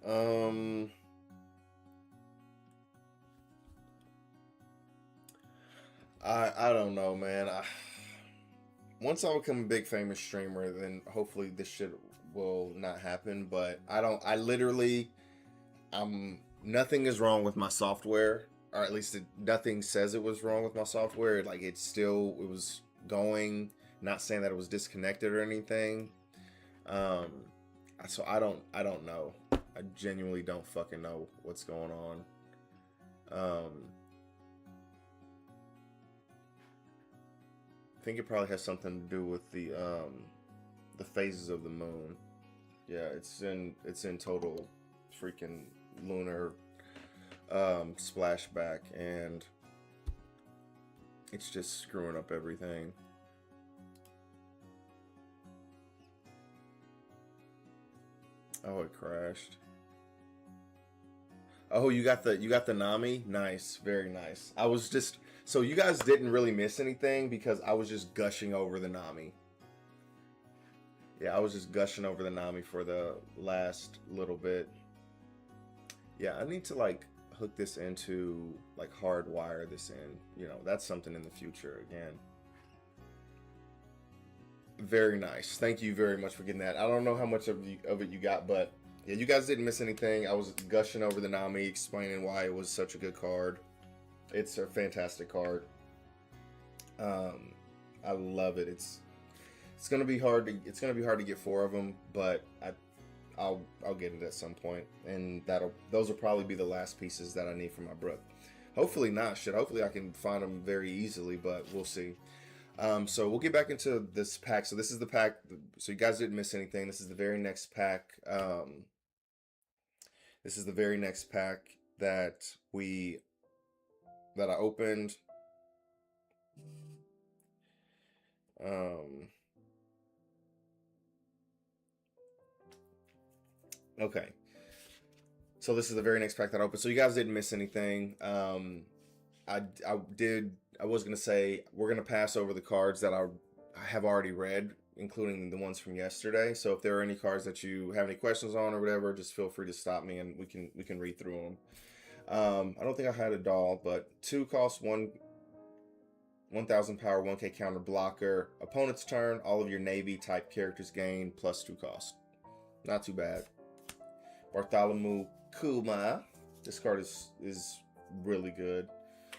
Um, I don't know, man. Once I become a big famous streamer, then hopefully this shit will not happen. But I don't. I literally, nothing is wrong with my software, or at least nothing says it was wrong with my software. Like it was going. Not saying that it was disconnected or anything. Um, so I don't know. I genuinely don't fucking know what's going on. I think it probably has something to do with the phases of the moon. Yeah, it's in total freaking lunar splashback, and it's just screwing up everything. Oh, it crashed. Oh, you got the Nami? Nice, very nice. I was just so you guys didn't really miss anything because I was just gushing over the Nami. Yeah, I was just gushing over the Nami for the last little bit. Yeah, I need to like hook this into like hardwire this in. You know, that's something in the future again. Very nice. Thank you very much for getting that. I don't know how much of it you got, but yeah, you guys didn't miss anything. I was gushing over the Nami, explaining why it was such a good card. It's a fantastic card. Um, I love it. It's gonna be hard to get four of them, but I'll get it at some point, and those will probably be the last pieces that I need for my brook. Hopefully not. Shit. Hopefully I can find them very easily, but we'll see. So we'll get back into this pack. So this is the pack. So you guys didn't miss anything. This is the very next pack. This is the very next pack that I opened. Um, okay. So this is the very next pack that I opened. So you guys didn't miss anything. I did. I was gonna say we're gonna pass over the cards that I have already read, including the ones from yesterday. So if there are any cards that you have any questions on or whatever, just feel free to stop me and we can read through them. I don't think I had a doll, but 2 cost 1,000 power, 1K counter blocker. Opponent's turn, all of your Navy type characters gain +2 cost. Not too bad. Bartholomew Kuma. This card is really good.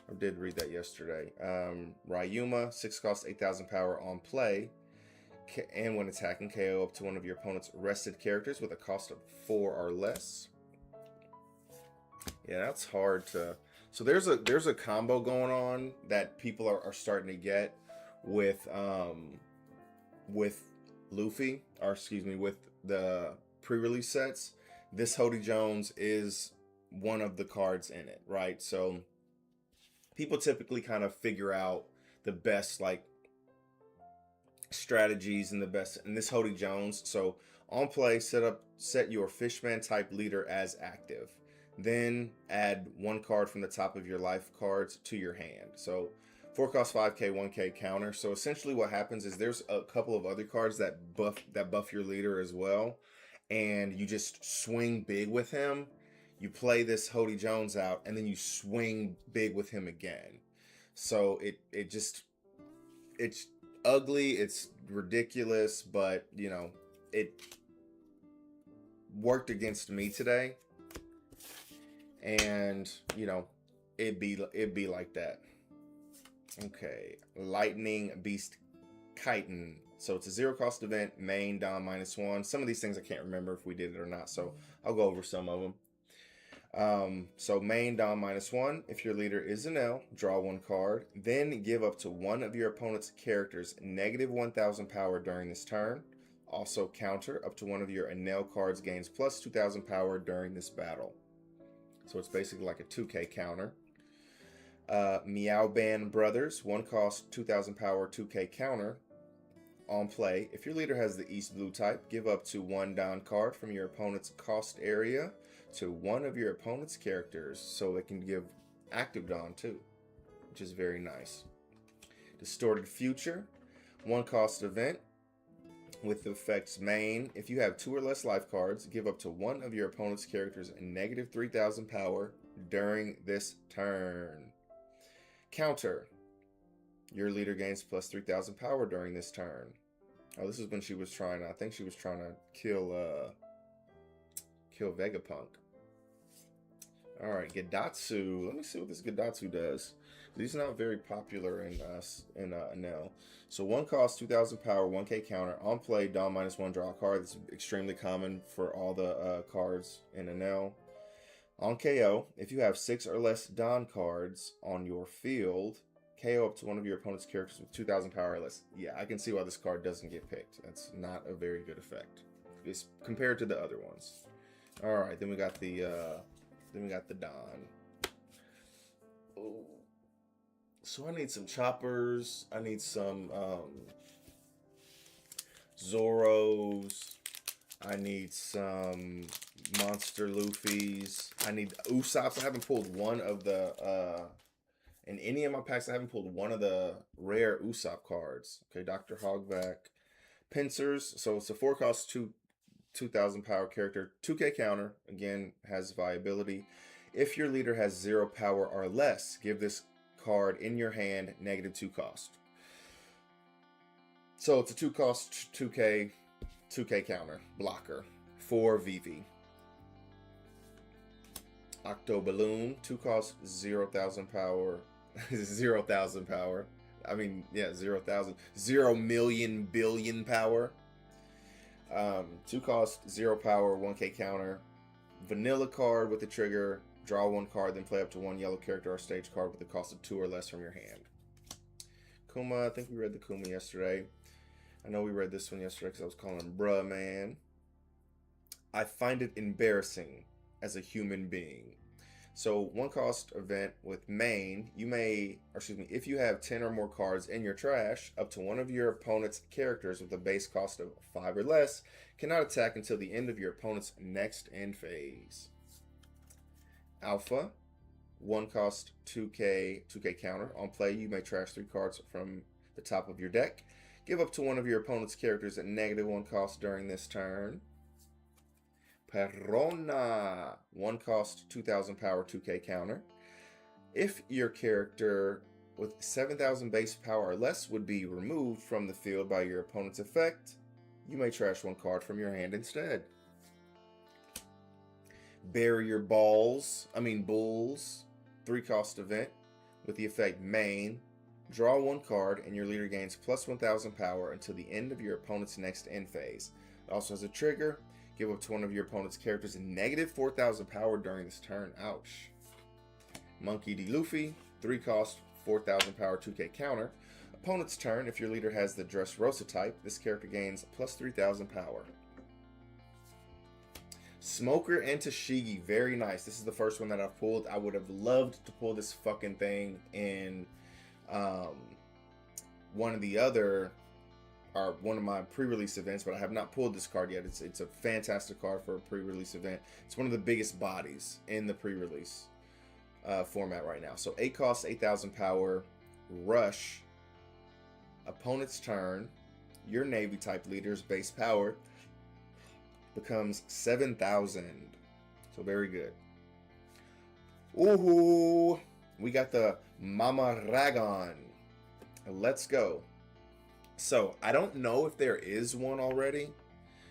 I did read that yesterday. Ryuma, 6 cost 8,000 power on play. And when attacking, KO up to one of your opponent's rested characters with a cost of 4 or less. Yeah, that's hard to. So there's a combo going on that people are starting to get with Luffy, or excuse me, with the pre-release sets. This Hody Jones is one of the cards in it, right? So people typically kind of figure out the best like strategies and the best, and this Hody Jones. So on play, set your Fishman type leader as active. Then add 1 card from the top of your life cards to your hand. So 4 cost 5K, 1K counter. So essentially what happens is there's a couple of other cards that buff your leader as well. And you just swing big with him. You play this Hody Jones out, and then you swing big with him again. So it's ugly, it's ridiculous, but you know, it worked against me today. And you know, it'd be like that. Okay, Lightning Beast Chitin. So it's a 0 cost event, main Dom -1. Some of these things I can't remember if we did it or not, so I'll go over some of them. So main Dom -1. If your leader is an L, draw 1 card. Then give up to one of your opponent's characters -1,000 power during this turn. Also counter up to one of your Enel cards gains +2,000 power during this battle. So it's basically like a 2K counter. Meow Band Brothers, 1 cost 2,000 power, 2K counter. On play, if your leader has the East Blue type, give up to 1 Don card from your opponent's cost area to one of your opponent's characters, so they can give active Don too, which is very nice. Distorted Future, 1 cost event. With the effects main, if you have 2 or less life cards, give up to one of your opponent's characters a negative 3,000 power during this turn. Counter, your leader gains plus 3,000 power during this turn. Oh, this is when she was trying, I think she was trying to kill Vegapunk. Alright, Gedatsu. Let me see what this Gedatsu does. He's not very popular in Enel. So 1 cost, 2,000 power, 1k counter. On play, Dawn -1, draw a card. That's extremely common for all the cards in Enel. On KO, if you have 6 or less Dawn cards on your field, KO up to one of your opponent's characters with 2,000 power or less. Yeah, I can see why this card doesn't get picked. That's not a very good effect. It's compared to the other ones. Alright, then we got the Dawn. Oh. So I need some choppers. I need some Zoros. I need some Monster Luffys. I need Usops. I haven't pulled one of the in any of my packs. I haven't pulled one of the rare Usopp cards. Okay, Dr. Hogback. Pincers. So it's a 4 cost 2,000 power character. 2k counter. Again, has viability. If your leader has 0 power or less, give this card in your hand -2 cost. So it's a 2 cost 2k counter blocker for Vivi. Octo Balloon, 2 cost 0,000 power. 0,000 power. I mean, yeah, 0,000. 0 million billion power. 2 cost 0 power, 1k counter. Vanilla card with the trigger. Draw 1 card, then play up to 1 yellow character or stage card with a cost of 2 or less from your hand. Kuma, I think we read the Kuma yesterday. I know we read this one yesterday because I was calling him bruh, man. I find it embarrassing as a human being. So 1 cost event with main, if you have 10 or more cards in your trash, up to one of your opponent's characters with a base cost of 5 or less cannot attack until the end of your opponent's next end phase. Alpha, 1 cost 2k counter. On play, you may trash 3 cards from the top of your deck. Give up to one of your opponent's characters at -1 cost during this turn. Perona, 1 cost 2,000 power, 2k counter. If your character with 7,000 base power or less would be removed from the field by your opponent's effect, you may trash 1 card from your hand instead. Barrier Bulls, 3 cost event with the effect main. Draw 1 card and your leader gains plus 1,000 power until the end of your opponent's next end phase. It also has a trigger. Give up to one of your opponent's characters a -4,000 power during this turn. Ouch. Monkey D. Luffy, 3 cost, 4,000 power, 2k counter. Opponent's turn, if your leader has the Dressrosa type, this character gains plus 3,000 power. Smoker and Tashigi, very nice. This is the first one that I've pulled. I would have loved to pull this fucking thing in one of my pre-release events, but I have not pulled this card yet. It's a fantastic card for a pre-release event. It's one of the biggest bodies in the pre-release format right now. So 8 costs, 8,000 power, rush. Opponent's turn, your Navy type leader's base power becomes 7,000. So very good. Ooh, we got the Mama Ragon. Let's go. So I don't know if there is one already.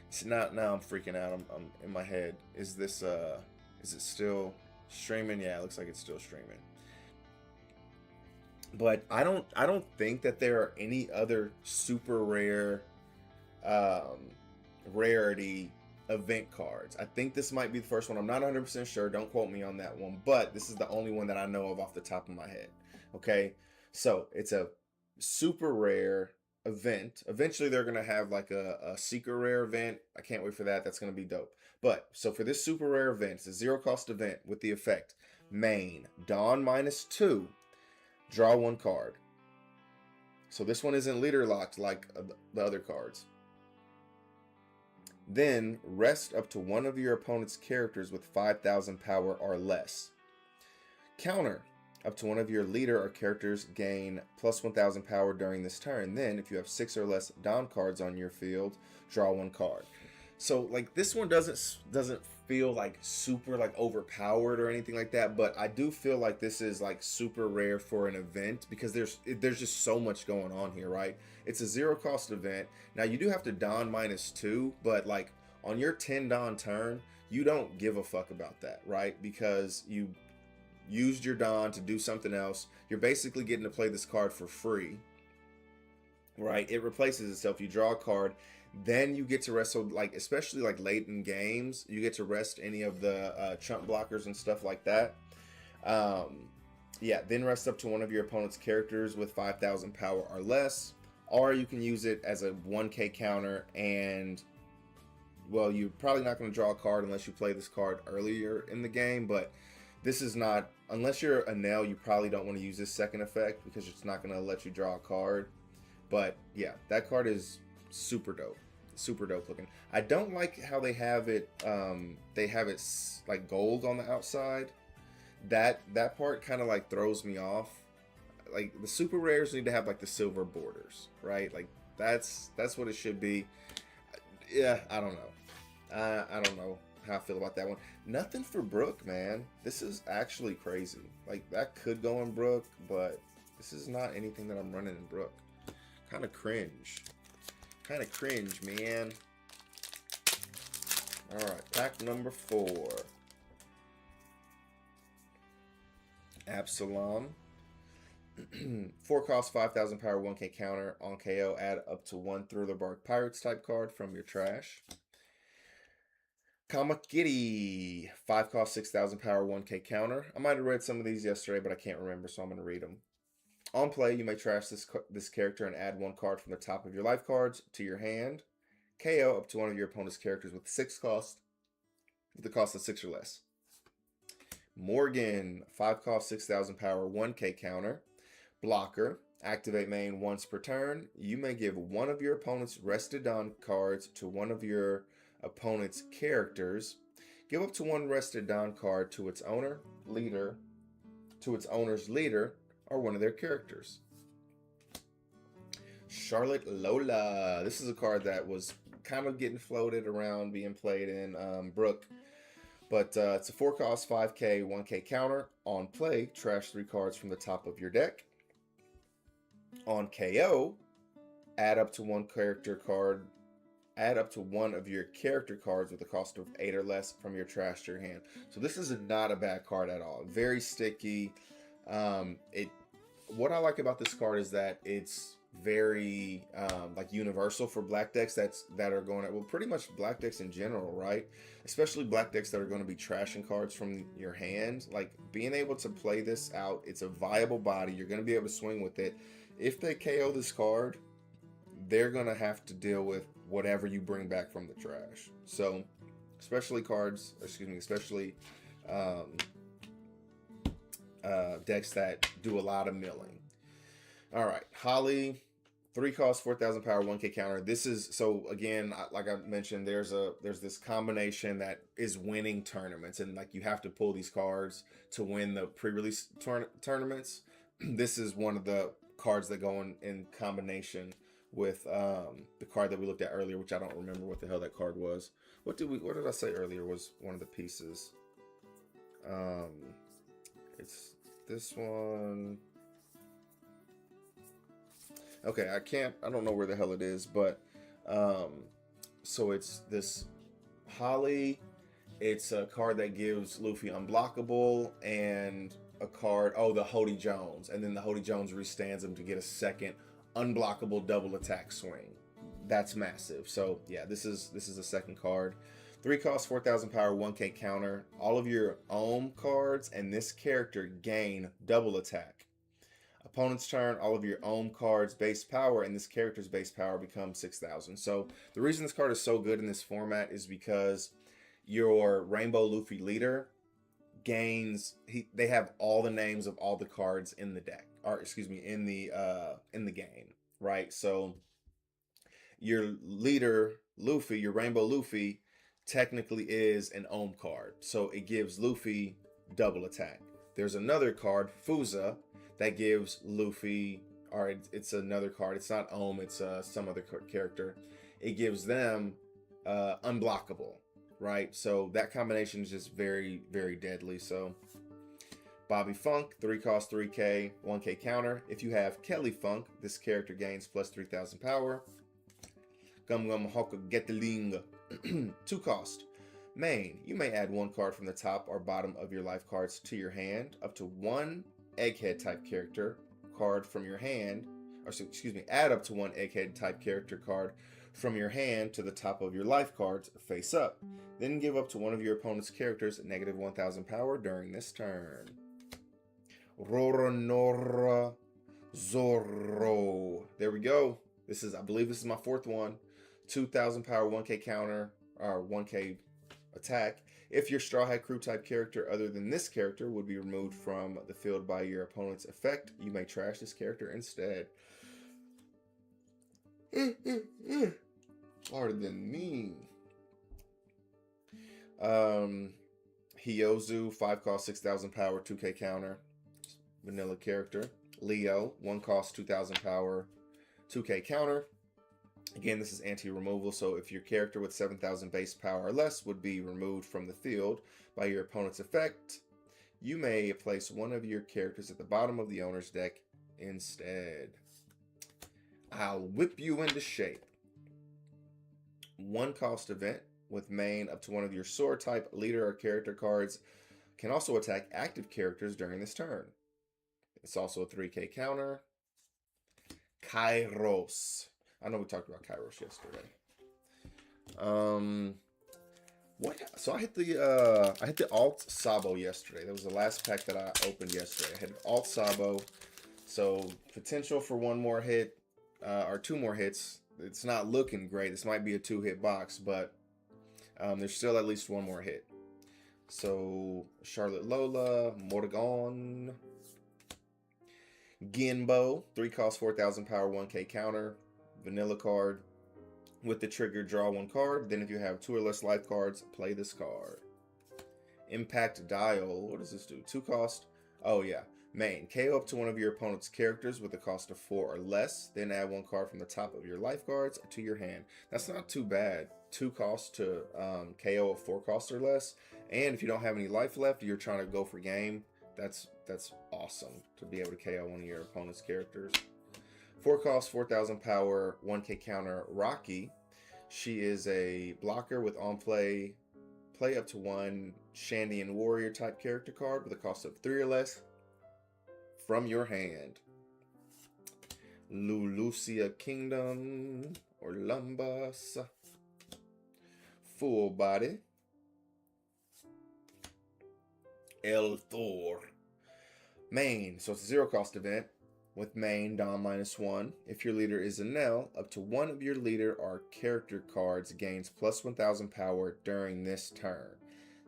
It's not. Now I'm freaking out. I'm in my head. Is it still streaming? Yeah, it looks like it's still streaming. But I don't think that there are any other super rare rarity event cards. I think this might be the first one. I'm not 100% sure. Don't quote me on that one. But this is the only one that I know of off the top of my head. Okay, so it's a super rare event. Eventually they're gonna have like a secret rare event. I can't wait for that. That's gonna be dope. But so for this super rare event, it's a 0 cost event with the effect main Dawn -2. Draw 1 card. So this one isn't leader locked like the other cards. Then rest up to one of your opponent's characters with 5,000 power or less. Counter. Up to one of your leader or characters gain plus 1000 power during this turn. Then, if you have 6 or less Don cards on your field, draw 1 card. So, like, this one doesn't feel like super like overpowered or anything like that, but I do feel like this is like super rare for an event because there's just so much going on here, right? It's a 0 cost event. Now you do have to Don -2, but like on your 10 Don turn, you don't give a fuck about that, right? Because you used your Don to do something else. You're basically getting to play this card for free, right? It replaces itself. You draw a card, then you get to rest. So like, especially like late in games, you get to rest any of the chump blockers and stuff like that. Yeah, then rest up to one of your opponent's characters with 5000 power or less, or you can use it as a 1k counter. And well, you're probably not going to draw a card unless you play this card earlier in the game, but this is not, unless you're a nail, you probably don't want to use this second effect because it's not going to let you draw a card. But yeah, that card is super dope looking. I don't like how they have it like gold on the outside. That part kind of like throws me off. Like the super rares need to have like the silver borders, right? Like that's what it should be. Yeah, I don't know. I don't know how I feel about that one. Nothing for Brook, man. This is actually crazy. Like that could go in Brook, but this is not anything that I'm running in Brook. Kind of cringe, man. All right, pack number 4. Absalom. 4 cost, 5000 power, 1k counter. On KO, add up to 1 Thriller Bark Pirates type card from your trash. Kamakiri. 5 cost, 6000 power, 1k counter. I might have read some of these yesterday, but I can't remember, so I'm going to read them. On play, you may trash this character and add 1 card from the top of your life cards to your hand. KO up to one of your opponent's characters with 6 cost, with the cost of 6 or less. Morgan, 5 cost, 6000 power, 1k counter. Blocker, activate main once per turn. You may give one of your opponent's rested Don cards to one of your opponent's characters. Give up to 1 rested Don card to its owner's leader, or one of their characters. Charlotte Lola. This is a card that was kind of getting floated around, being played in Brook. But it's a 4 cost, 5k, 1k counter. On play, trash 3 cards from the top of your deck. On KO, add up to 1 character card. Add up to 1 of your character cards with a cost of 8 or less from your trash to your hand. So this is not a bad card at all. Very sticky. What I like about this card is that it's very like universal for black decks that are going at, well, pretty much black decks in general, right? Especially black decks that are going to be trashing cards from your hand. Like being able to play this out, it's a viable body. You're going to be able to swing with it. If they KO this card, they're going to have to deal with whatever you bring back from the trash. So especially decks that do a lot of milling. All right, Holly, 3 cost, 4000 power, 1k counter. This is, so again, like I mentioned, there's this combination that is winning tournaments, and like you have to pull these cards to win the pre-release tournaments. This is one of the cards that go in combination with the card that we looked at earlier, which I don't remember what the hell that card was. What did I say earlier was one of the pieces? It's this one. Okay, I don't know where the hell it is, but so it's this Holly. It's a card that gives Luffy unblockable, and a card, the Hody Jones, and then the Hody Jones restands him to get a second unblockable double attack swing. That's massive. So yeah, this is a second card. 3 cost, 4000 power, 1k counter. All of your Ohm cards and this character gain double attack. Opponent's turn, all of your Ohm cards base power and this character's base power become 6000. So the reason this card is so good in this format is because your Rainbow Luffy leader gains, they have all the names of all the cards in the deck, or excuse me, in the game, right? So your leader Luffy, your Rainbow Luffy, technically is an Ohm card, so it gives Luffy double attack. there's another card, Fuza, that gives Luffy, or it's another card. It's not Ohm, it's some other character. It gives them unblockable, right? So that combination is just very, very deadly. So Bobby Funk, 3 cost, 3k, 1k counter. If you have Kelly Funk, this character gains plus 3000 power. Gum Gum Hoka Getling, 2 cost. Main, you may add 1 card from the top or bottom of your life cards to your hand. Up to 1 Egghead type character card from your hand, or excuse me, add up to 1 Egghead type character card from your hand to the top of your life cards face up. Then give up to one of your opponent's characters negative 1000 power during this turn. Roronoa Zoro. There we go. I believe this is my 4th one. 2000 power, 1k counter, or 1k attack. If your Straw Hat Crew type character other than this character would be removed from the field by your opponent's effect, you may trash this character instead. Harder than me. Hyozu, 5 cost, 6000 power, 2k counter. Vanilla character. Leo, 1 cost, 2000 power, 2k counter. Again, this is anti-removal, so if your character with 7000 base power or less would be removed from the field by your opponent's effect, you may place one of your characters at the bottom of the owner's deck instead. I'll whip you into shape. 1 cost event with main up to one of your sword type leader or character cards can also attack active characters during this turn. It's also a 3k counter. Kairos. I know we talked about Kairos yesterday. So I hit the Alt Sabo yesterday. That was the last pack that I opened yesterday. I had Alt Sabo. So potential for 1 more hit, or 2 more hits. It's not looking great. This might be a 2-hit box, but there's still at least 1 more hit. So Charlotte Lola, Morgan, Ginbo, 3 cost, 4000 power, 1k counter, vanilla card. With the trigger, draw 1 card. Then if you have 2 or less life cards, play this card. Impact Dial, what does this do? 2 cost, oh yeah. Main, KO up to one of your opponent's characters with a cost of 4 or less. Then add 1 card from the top of your life cards to your hand. That's not too bad. 2 costs to KO of 4 costs or less. And if you don't have any life left, you're trying to go for game. That's awesome to be able to KO one of your opponent's characters. 4 costs, 4000 power, 1k counter, Rocky. She is a blocker with on play up to 1 Shandian Warrior type character card with a cost of 3 or less from your hand. Lulucia Kingdom or Lumbus. Full body. El Thor. Main, so it's a 0 cost event with main Dom -1. If your leader is a Nell, up to one of your leader or character cards gains plus 1000 power during this turn.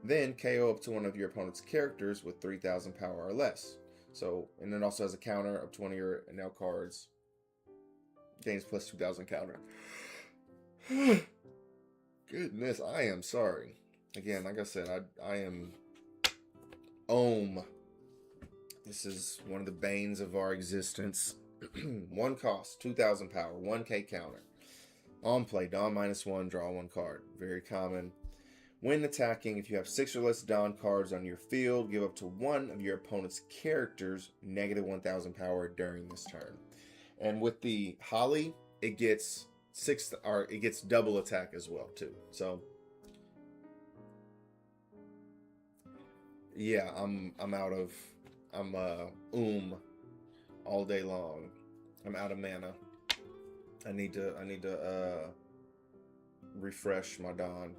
Then KO up to one of your opponent's characters with 3000 power or less. So, and it also has a counter up to one of your Nell cards. Gains plus 2000 counter. Goodness, I am sorry. Again, like I said, I am Ohm. This is one of the banes of our existence. 1 cost, 2000 power, 1k counter. On play, Dawn -1, draw 1 card. Very common. When attacking, if you have 6 or less Dawn cards on your field, give up to one of your opponent's characters negative 1000 power during this turn. And with the Holly, it gets double attack as well too. So yeah, I'm all day long. I'm out of mana. I need to refresh my Dawn.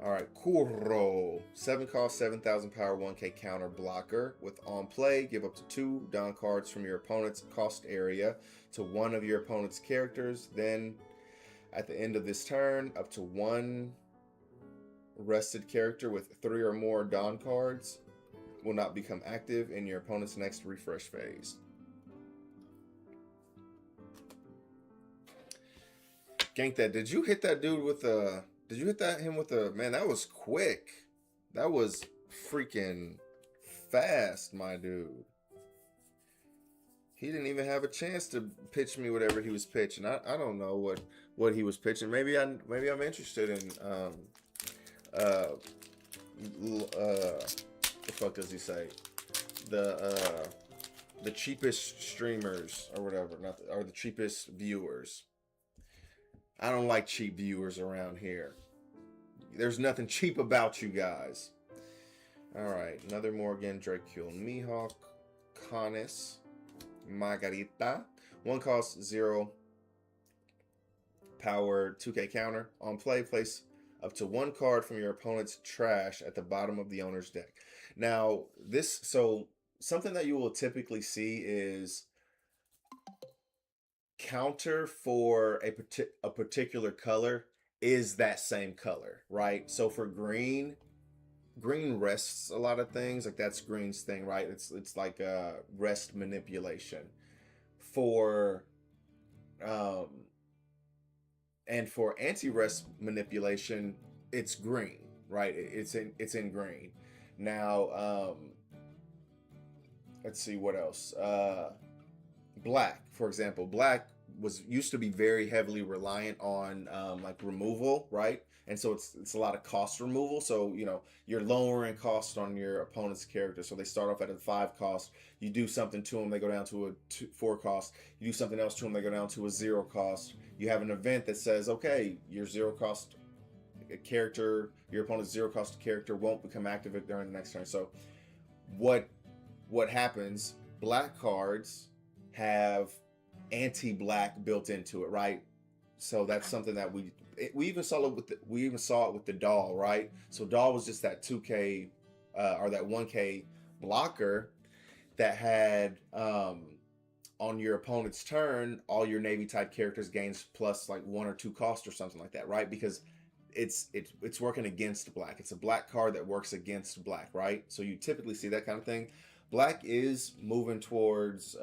Alright, Kuro. 7 cost, 7000 power, 1k counter blocker. With on play, give up to 2 Dawn cards from your opponent's cost area to one of your opponent's characters. Then, at the end of this turn, up to 1 rested character with 3 or more Dawn cards will not become active in your opponent's next refresh phase. Gank that. Did you hit that dude with a... Did you hit him with a... Man, that was quick. That was freaking fast, my dude. He didn't even have a chance to pitch me whatever he was pitching. I don't know what he was pitching. Maybe I'm interested in uh the fuck does he say? The cheapest streamers or whatever, not or the cheapest viewers. I don't like cheap viewers around here. There's nothing cheap about you guys. Alright, another Morgan, Dracule, Mihawk, Canis, Margarita. One cost 0 power 2k counter. On play, place up to one card from your opponent's trash at the bottom of the owner's deck. Now, something that you will typically see is counter for a particular color is that same color, right? So for green rests a lot of things, like that's green's thing, right? It's like rest manipulation. For and for anti-rest manipulation, it's green, right? It's in green. Now let's see what else. Black, for example. Black used to be very heavily reliant on like removal, right? And so it's a lot of cost removal. So, you know, you're lowering cost on your opponent's character. So they start off at a 5 cost. You do something to them, they go down to a 4 cost. You do something else to them, they go down to a 0 cost. You have an event that says, okay, your 0 cost character, your opponent's 0 cost character won't become active during the next turn. So what happens? Black cards have anti-black built into it, right? So that's something that we even saw it with the doll, right? So doll was just that 2k or that 1k blocker that had on your opponent's turn, all your navy type characters gains plus like 1 or 2 cost or something like that, right? Because it's working against black. It's a black card that works against black, right? So you typically see that kind of thing. Black is moving towards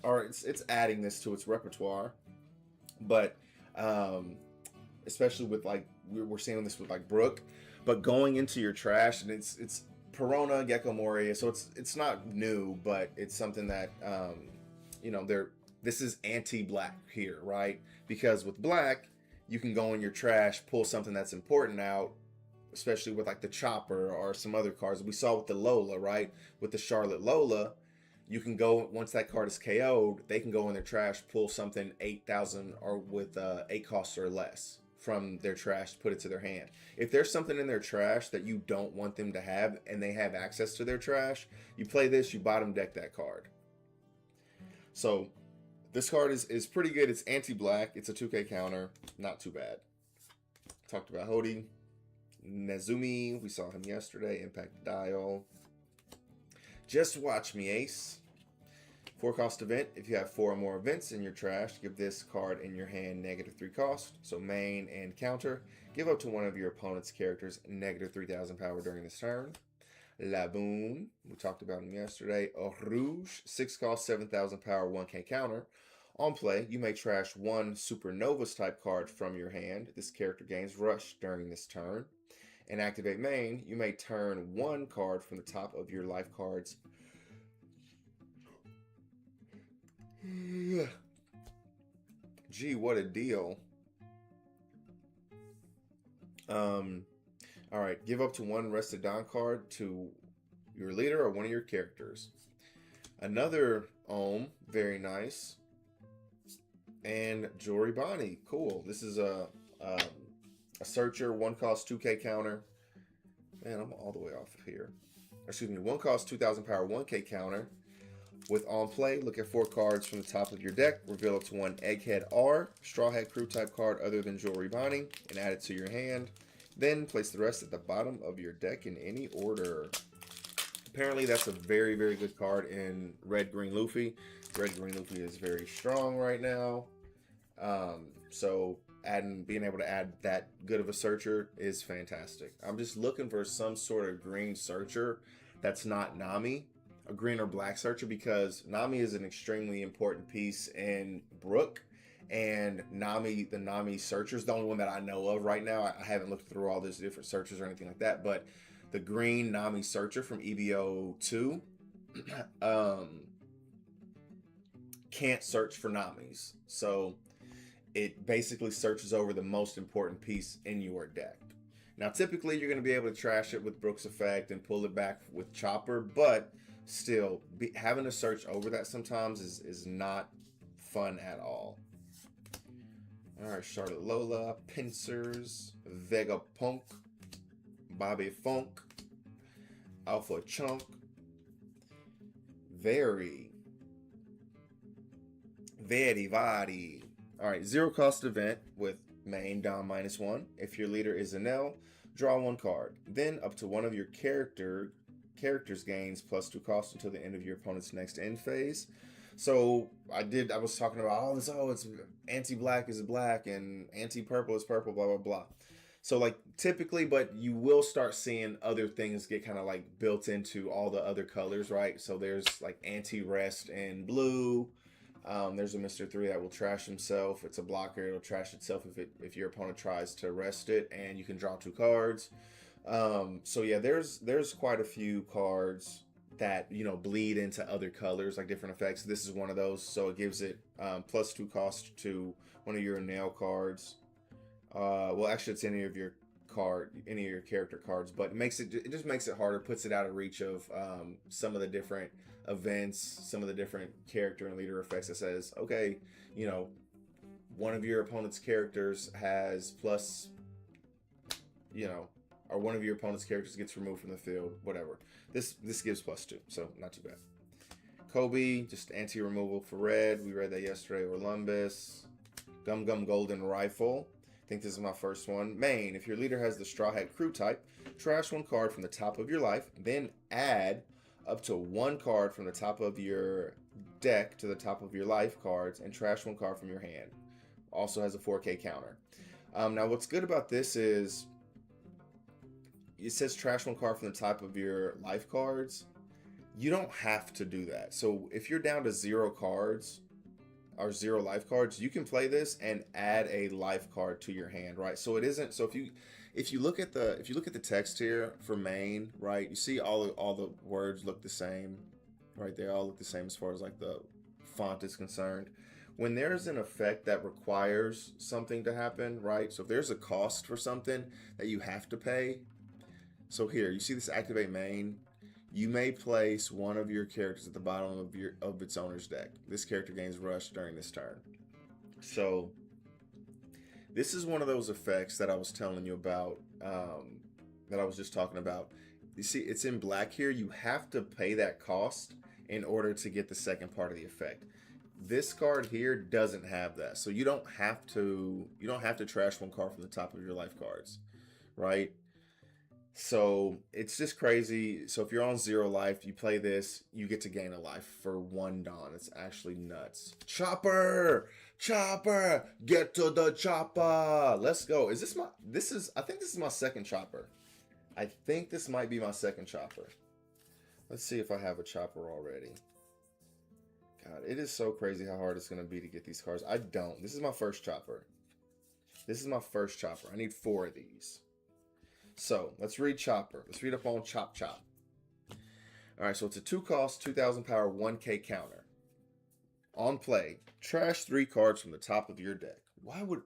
or it's adding this to its repertoire, but especially with like we're seeing this with like Brook, but going into your trash, and it's Perona, Gecko Moria, so it's not new, but it's something that you know, this is anti-black here, right? Because with black, you can go in your trash, pull something that's important out, especially with like the Chopper or some other cards. We saw with the Lola, right? With the Charlotte Lola, you can go, once that card is KO'd, they can go in their trash, pull something 8,000 or with 8 costs or less from their trash, put it to their hand. If there's something in their trash that you don't want them to have and they have access to their trash, you play this, you bottom deck that card. So this card is pretty good. It's anti-black. It's a 2k counter. Not too bad. Talked about Hody. Nezumi, we saw him yesterday. Impact Dial. Just Watch Me, Ace. 4 cost event. If you have 4 or more events in your trash, give this card in your hand -3 cost. So main and counter. Give up to one of your opponent's characters -3,000 power during this turn. Laboon, we talked about him yesterday. Rouge, 6 cost, 7,000 power, 1k counter. On play, you may trash 1 Supernovas type card from your hand. This character gains rush during this turn. And activate main, you may turn 1 card from the top of your life cards. Gee, what a deal. All right, give up to 1 Rested Dawn card to your leader or one of your characters. Another Ohm, very nice. And Jory Bonnie, cool. This is a searcher, 1 cost, 2k counter. Man, I'm all the way off of here. Excuse me, 1 cost, 2,000 power, 1k counter. With on play, look at 4 cards from the top of your deck. Reveal up to 1 Egghead R, Straw Hat Crew type card other than Jory Bonnie, and add it to your hand. Then place the rest at the bottom of your deck in any order. Apparently, that's a very, very good card in Red Green Luffy. Red Green Luffy is very strong right now. So being able to add that good of a searcher is fantastic. I'm just looking for some sort of green searcher that's not Nami, a green or black searcher, because Nami is an extremely important piece in Brook. And the Nami searcher is the only one that I know of right now. I haven't looked through all these different searchers or anything like that, but the green Nami Searcher from EVO 2 can't search for Namis. So it basically searches over the most important piece in your deck. Now, typically, you're going to be able to trash it with Brooks Effect and pull it back with Chopper, but still, having to search over that sometimes is not fun at all. All right, Charlotte Lola, Pincers, Vegapunk, Bobby Funk, Alpha Chunk, Very. All right, zero cost event with main Dom -1. If your leader is an L, draw one card. Then up to one of your characters gains +2 cost until the end of your opponent's next end phase. So I was talking about it's anti-black is black and anti-purple is purple, blah blah blah. So like typically, but you will start seeing other things get kind of like built into all the other colors, right? So there's like anti-rest in blue. There's a Mr. 3 that will trash himself. It's a blocker. It'll trash itself if your opponent tries to rest it, and you can draw 2 cards. So yeah, there's quite a few cards that, you know, bleed into other colors, like different effects. This is one of those, so it gives it +2 cost to one of your nail cards. Well, actually, it's any of your character cards, but it just makes it harder, puts it out of reach of some of the different events, some of the different character and leader effects. That says, okay, you know, one of your opponent's characters has plus, you know, or one of your opponent's characters gets removed from the field, whatever. This gives +2, so not too bad. Kobe, just anti-removal for red. We read that yesterday. Orlumbus, Gum Gum Golden Rifle. I think this is my first one. Main, if your leader has the Straw Hat Crew type, trash one card from the top of your life, then add up to one card from the top of your deck to the top of your life cards, and trash one card from your hand. Also has a 4K counter. Now, what's good about this is it says trash one card from the top of your life cards. You don't have to do that. So if you're down to 0 cards or 0 life cards, you can play this and add a life card to your hand, right? So it isn't. So if you look at the text here for main, right, you see all the words look the same, right? They all look the same as far as like the font is concerned. When there's an effect that requires something to happen, right? So if there's a cost for something that you have to pay, so here you see this activate main. You may place one of your characters at the bottom of its owner's deck. This character gains rush during this turn. So this is one of those effects that I was telling you about, that I was just talking about. You see, it's in black here. You have to pay that cost in order to get the second part of the effect. This card here doesn't have that, so you don't have to trash one card from the top of your life cards, right? So it's just crazy. So if you're on 0 life, you play this, you get to gain a life for 1 Dawn. It's actually nuts. Chopper! Chopper! Get to the chopper! Let's go. I think this is my second chopper. I think this might be my second chopper. Let's see if I have a chopper already. God, it is so crazy how hard it's going to be to get these cards. I don't. This is my first chopper. I need 4 of these. So let's read Chopper. Let's read up on Chop Chop. All right, so it's a 2 cost, 2,000 power, 1K counter. On play, trash 3 cards from the top of your deck. Why would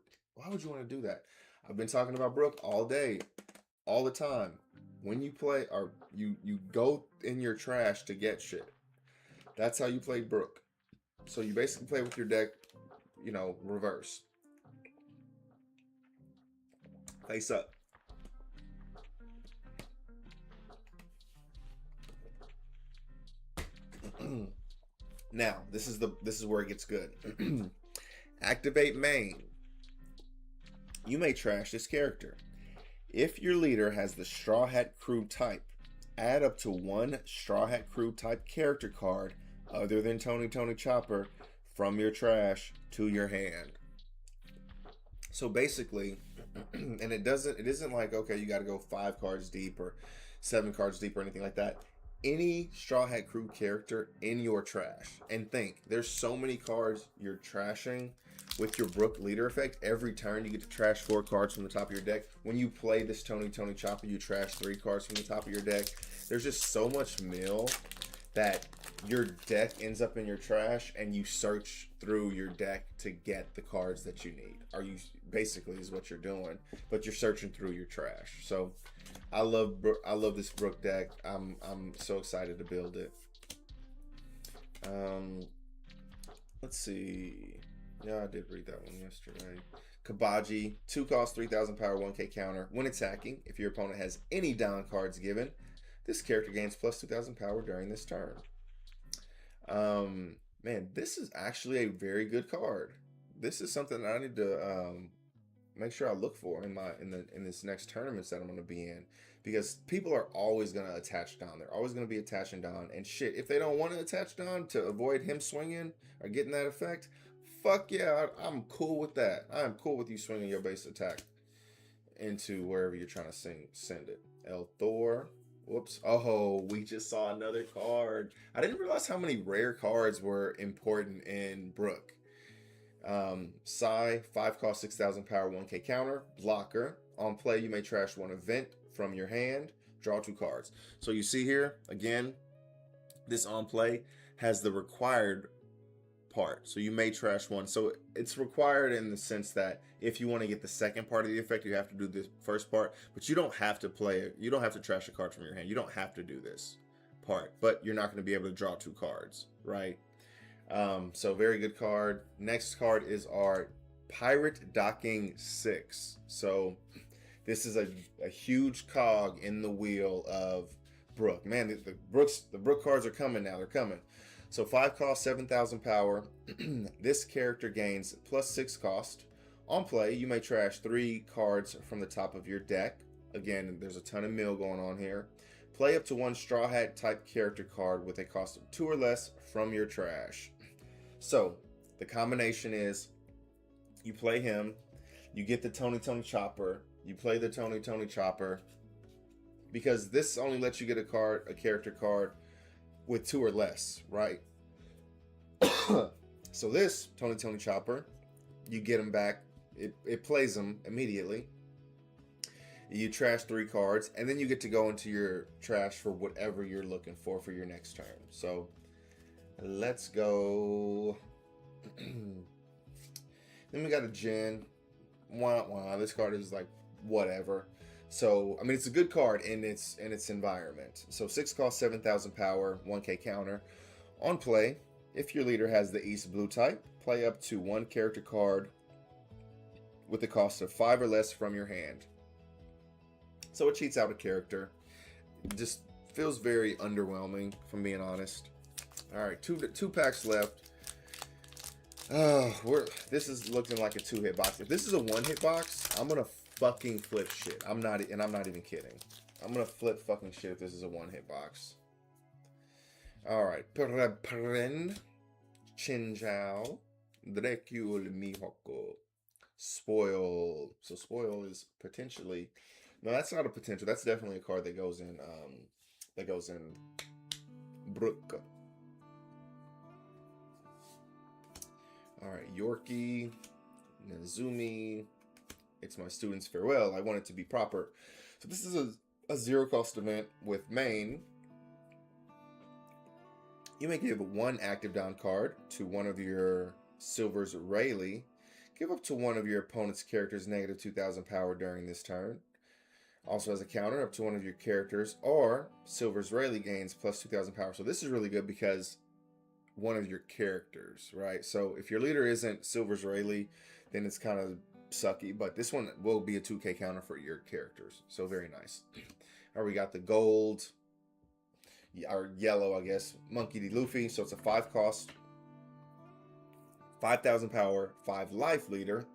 you want to do that? I've been talking about Brook all day, all the time. When you play, or you go in your trash to get shit. That's how you play Brook. So you basically play with your deck, you know, reverse. Face up. Now, this is where it gets good. Activate main. You may trash this character. If your leader has the Straw Hat Crew type, add up to 1 Straw Hat Crew type character card other than Tony Chopper from your trash to your hand. So basically, and it isn't like, okay, you got to go 5 cards deep or 7 cards deep or anything like that. Any Straw Hat Crew character in your trash, and think, there's so many cards you're trashing with your Brook leader effect, every turn you get to trash 4 cards from the top of your deck. When you play this Tony Chopper, you trash 3 cards from the top of your deck. There's just so much mill that your deck ends up in your trash, and you search through your deck to get the cards that you need. Basically is what you're doing, but you're searching through your trash. So I love this Brook deck. I'm so excited to build it. Let's see. Yeah, I did read that one yesterday. Kabaji, 2 cost, 3,000 power, 1k counter. When attacking, if your opponent has any down cards given, this character gains plus 2,000 power during this turn. Man, this is actually a very good card. This is something that I need to make sure I look for in this next tournaments that I'm going to be in, because people are always going to attach Don. They're always going to be attaching Don, and shit, if they don't want to attach Don to avoid him swinging or getting that effect, fuck yeah, I'm cool with that. I'm cool with you swinging your base attack into wherever you're trying to send it. El Thor. Whoops. Oh, we just saw another card. I didn't realize how many rare cards were important in Brook. Psy, 5 cost, 6,000 power, 1k counter. Blocker. On play, you may trash 1 event from your hand. Draw 2 cards. So you see here, again, this on play has the required part. So you may trash 1. So it's required in the sense that if you want to get the second part of the effect, you have to do the first part, but you don't have to play it. You don't have to trash a card from your hand. You don't have to do this part, but you're not going to be able to draw 2 cards, right? So very good card. Next card is our Pirate Docking 6. So this is a huge cog in the wheel of Brook. Man, the Brook cards are coming now. They're coming. So 5 cost, 7,000 power. This character gains plus 6 cost. On play, you may trash 3 cards from the top of your deck. Again, there's a ton of mill going on here. Play up to 1 Straw Hat type character card with a cost of 2 or less from your trash. So the combination is you play him, you get the Tony Chopper, you play the Tony Chopper, because this only lets you get a character card with 2 or less, right? So this Tony Chopper, you get him back, it plays him immediately. You trash 3 cards, and then you get to go into your trash for whatever you're looking for your next turn. So let's go. Then we got a Jin. Wow, this card is like whatever. So I mean, it's a good card in its environment. So 6 cost, 7,000 power, 1k counter. On play, if your leader has the East Blue type, play up to 1 character card with a cost of 5 or less from your hand. So it cheats out a character. It just feels very underwhelming, if I'm being honest. All right, two packs left. This is looking like a 2-hit box. If this is a 1-hit box, I'm gonna fucking flip shit. I'm not even kidding. I'm gonna flip fucking shit if this is a 1-hit box. All right, Pren, Chinjao, Drecul Mihoko, Spoil. So Spoil is potentially, no, that's not a potential. That's definitely a card that goes in Brook. All right, Yorkie, Nazumi. It's my student's farewell. I want it to be proper. So this is a 0-cost event with main. You may give 1 active down card to one of your Silver's Rayleigh. Give up to one of your opponent's characters negative 2,000 power during this turn. Also as a counter, up to one of your characters or Silver's Rayleigh gains plus 2,000 power. So this is really good because one of your characters, right? So if your leader isn't Silver's Rayleigh, then it's kind of sucky, but this one will be a 2k counter for your characters. So very nice. All right, we got the gold, or yellow, I guess, Monkey D. Luffy. So it's a 5 cost, 5,000 power, 5 life leader.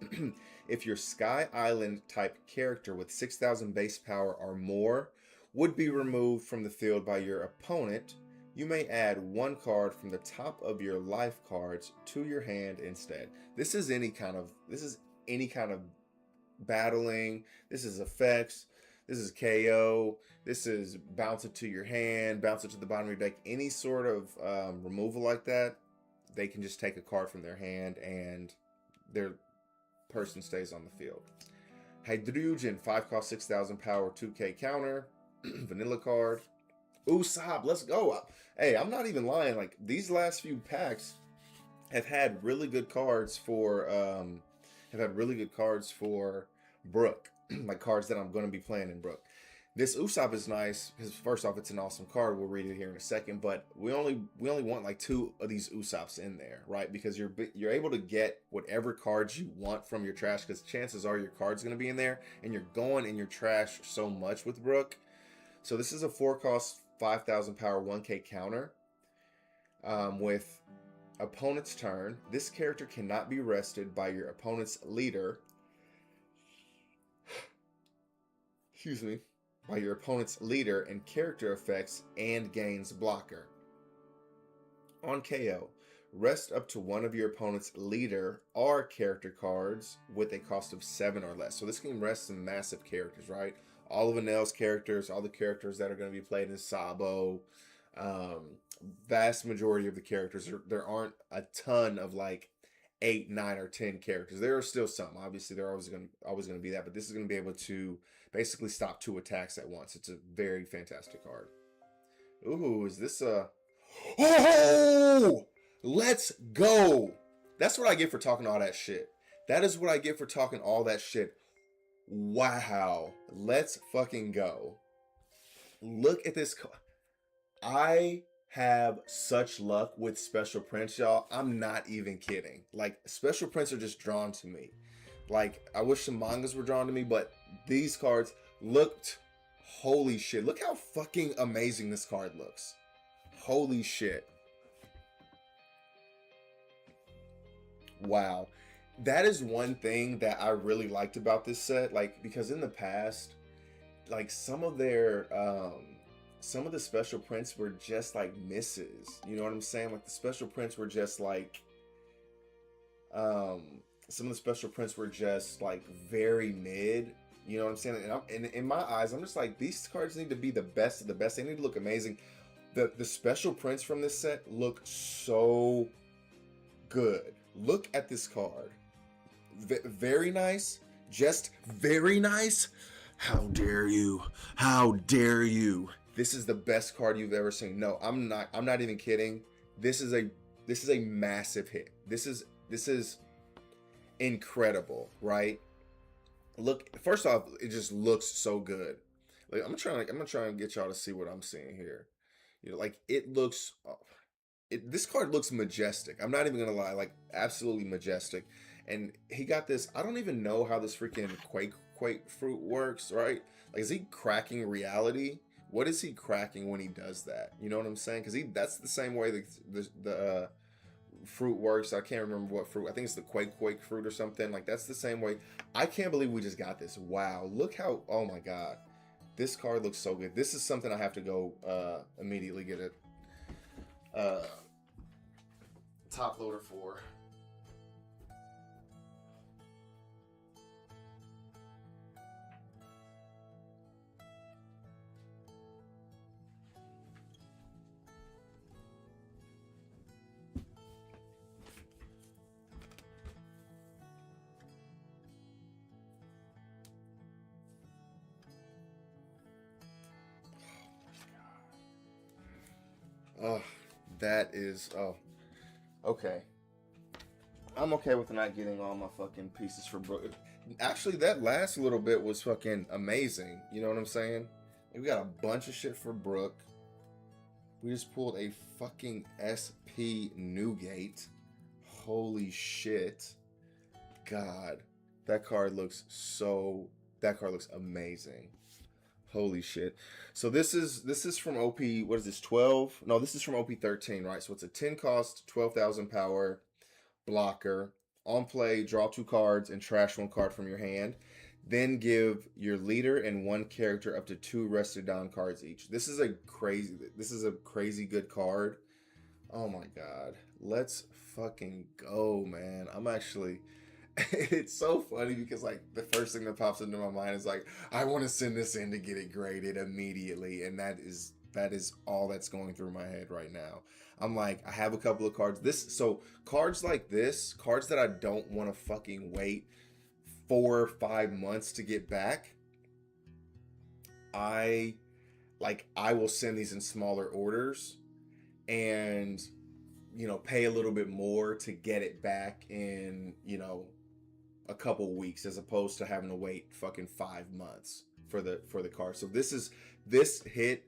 If your Sky Island type character with 6,000 base power or more would be removed from the field by your opponent, you may add 1 card from the top of your life cards to your hand instead. This is any kind of battling. This is effects. This is KO. This is bounce it to your hand, bounce it to the bottom of your deck. Any sort of removal like that, they can just take a card from their hand and their person stays on the field. Hydrogen, 5 cost 6,000 power, 2k counter. Vanilla card. Usopp, let's go. Hey, I'm not even lying. Like, these last few packs have had really good cards for Brook. Like cards that I'm going to be playing in Brook. This Usopp is nice because first off, it's an awesome card. We'll read it here in a second, but we only want like 2 of these Usopps in there, right? Because you're able to get whatever cards you want from your trash, because chances are your card's going to be in there, and you're going in your trash so much with Brook. So this is a 4 cost 5,000 power 1k counter with opponent's turn. This character cannot be rested by your opponent's leader. Excuse me. By your opponent's leader and character effects, and gains blocker. On KO, rest up to one of your opponent's leader or character cards with a cost of 7 or less. So this can rest some massive characters, right? All of Enel's characters, all the characters that are going to be played in Sabo, vast majority of the characters. There aren't a ton of like 8, 9, or 10 characters. There are still some. Obviously, there are always going to be that, but this is going to be able to basically stop 2 attacks at once. It's a very fantastic card. Ooh, is this a... Oh! Let's go! That's what I get for talking all that shit. That is what I get for talking all that shit. Wow. Let's fucking go. Look at this card. I have such luck with special prints, y'all. I'm not even kidding. Like, special prints are just drawn to me. Like, I wish some mangas were drawn to me, but these cards looked... Holy shit. Look how fucking amazing this card looks. Holy shit. Wow. That is one thing that I really liked about this set. Like, because in the past, like, some of the special prints were just like misses. You know what I'm saying? Like, the special prints were just like... some of the special prints were just like very mid. You know what I'm saying? And in my eyes, I'm just like, these cards need to be the best of the best. They need to look amazing. The special prints from this set look so good. Look at this card. Very nice. Just very nice. How dare you? How dare you? This is the best card you've ever seen. No, I'm not even kidding. This is a massive hit. This is incredible, right? Look, first off, it just looks so good. Like, I'm gonna try and get y'all to see what I'm seeing here. You know, like, it looks... this card looks majestic. I'm not even gonna lie, like, absolutely majestic. And he got this... I don't even know how this freaking Quake fruit works, right? Like, is he cracking reality? What is he cracking when he does that? You know what I'm saying? Because that's the same way the fruit works. I can't remember what fruit. I think it's the Quake fruit or something. Like, that's the same way. I can't believe we just got this. Wow. Look how... Oh, my God. This card looks so good. This is something I have to go immediately get a top loader for. Oh, that is... Oh, okay. I'm okay with not getting all my fucking pieces for Brook. Actually, that last little bit was fucking amazing. You know what I'm saying? We got a bunch of shit for Brook. We just pulled a fucking SP Newgate. Holy shit. God. That card looks so... That card looks amazing. Holy shit. So this is from OP, what is this, 12? No, this is from OP-13, right? So it's a 10 cost, 12,000 power blocker. On play, draw 2 cards and trash 1 card from your hand. Then give your leader and 1 character up to 2 rested down cards each. This is a crazy good card. Oh my God. Let's fucking go, man. I'm actually... It's so funny because, like, the first thing that pops into my mind is like, I want to send this in to get it graded immediately, and that is That is all that's going through my head right now. I'm like, I have a couple of cards. Cards like this, cards that I don't want to fucking wait 4 or 5 months to get back. I will send these in smaller orders and, you know, pay a little bit more to get it back in, you know, a couple weeks, as opposed to having to wait fucking 5 months for the card. So this hit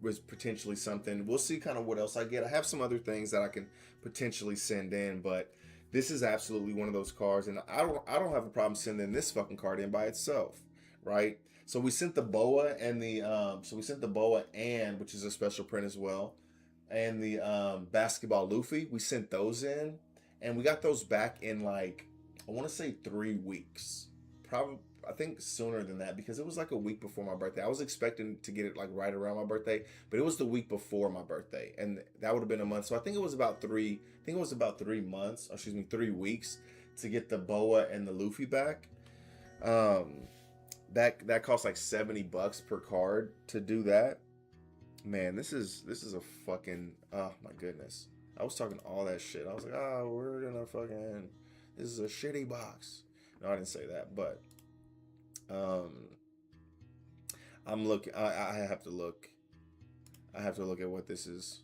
was potentially something. We'll see kind of what else I get. I have some other things that I can potentially send in, but this is absolutely one of those cards, and I don't have a problem sending this fucking card in by itself, right? So we sent the boa and which is a special print as well, and the basketball Luffy. We sent those in, and we got those back in like, I want to say 3 weeks. Probably, I think sooner than that, because it was like a week before my birthday. I was expecting to get it like right around my birthday, but it was the week before my birthday, and that would have been a month. So I think it was about 3 months, or excuse me, 3 weeks to get the boa and the Luffy back. That cost like $70 per card to do that. Man, this is a fucking, oh my goodness. I was talking all that shit. I was like, oh, we're gonna fucking, this is a shitty box. No, I didn't say that, but I'm looking. I have to look. I have to look at what this is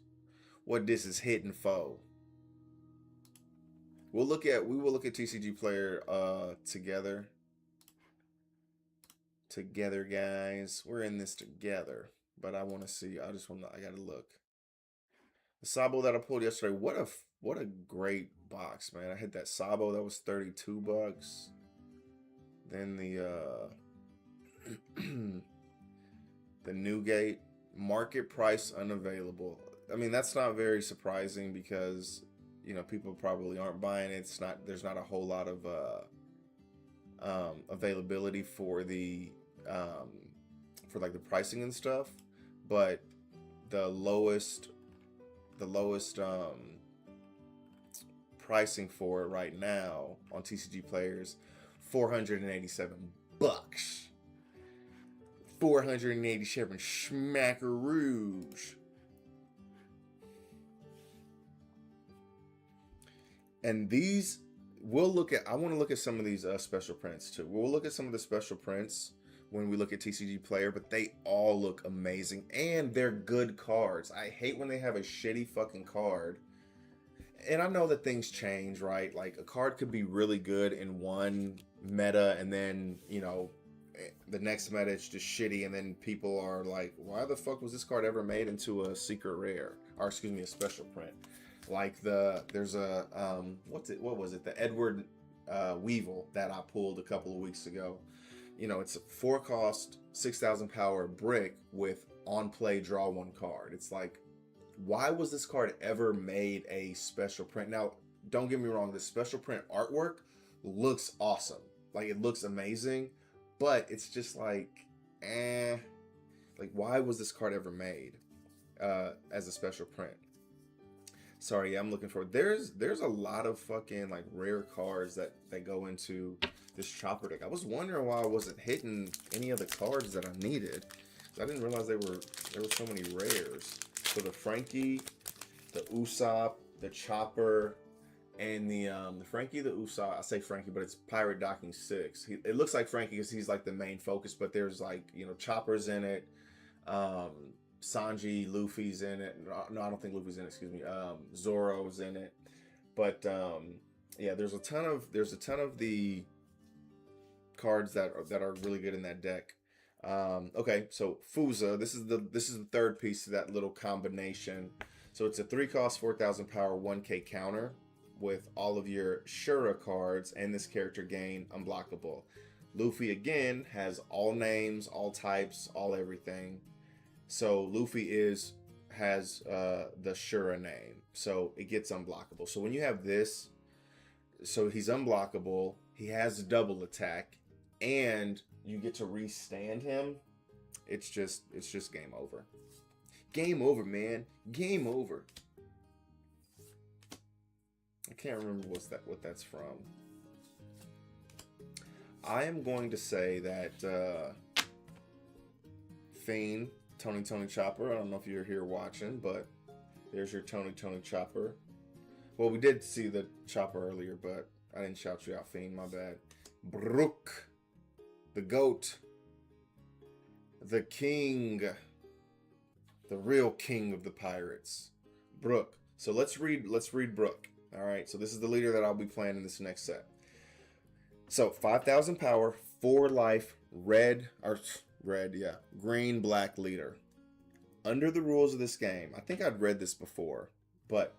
hitting for. We will look at TCG Player together, guys. We're in this together. But I want to see. I gotta look. The Sabo that I pulled yesterday. What a great box, man. I hit that Sabo. That was $32. Then the the Newgate, market price unavailable. I mean, that's not very surprising because, you know, people probably aren't buying it. There's not a whole lot of availability for the for like the pricing and stuff. But the lowest pricing for it right now on TCG Players, $487. 487 schmackaroos. And these, I want to look at some of these special prints too. We'll look at some of the special prints when we look at TCG Player, but they all look amazing and they're good cards. I hate when they have a shitty fucking card. And I know that things change, right? Like a card could be really good in one meta, and then, you know, the next meta it's just shitty, and then people are like, why the fuck was this card ever made into a secret rare, or excuse me, a special print? Like there's a what was it, the Edward Weevil that I pulled a couple of weeks ago. You know, it's a 4-cost 6,000 power brick with on play draw 1 card. It's like, why was this card ever made a special print? Now, don't get me wrong, the special print artwork looks awesome. Like, it looks amazing, but it's just like, like, why was this card ever made as a special print? Sorry, I'm looking for, there's a lot of fucking like rare cards that go into this chopper deck. I was wondering why I wasn't hitting any of the cards that I needed. I didn't realize there were so many rares. So the Frankie, the Usopp, the Chopper, and the Frankie, the Usopp. I say Frankie, but it's Pirate Docking 6. It looks like Frankie because he's like the main focus, but there's like, you know, Chopper's in it. Sanji, Luffy's in it. No, I don't think Luffy's in it. Excuse me. Zoro's in it. But yeah, there's a ton of the cards that are really good in that deck. Okay, so Fuza, this is the third piece of that little combination. So it's a 3-cost 4,000 power 1K counter with all of your Shura cards, and this character gain unblockable. Luffy again has all names, all types, all everything. So Luffy has the Shura name, so it gets unblockable. So when you have this, so he's unblockable, he has double attack, and you get to restand him. It's just game over. Game over, man. Game over. I can't remember what that's from. I am going to say that Fiend Tony Chopper. I don't know if you're here watching, but there's your Tony Chopper. Well, we did see the Chopper earlier, but I didn't shout you out, Fiend. My bad. Brook, the GOAT, the king, the real king of the pirates, Brook. So let's read Brook. All right. So this is the leader that I'll be playing in this next set. So 5,000 power, 4 life, green, black leader. Under the rules of this game, I think I'd read this before, but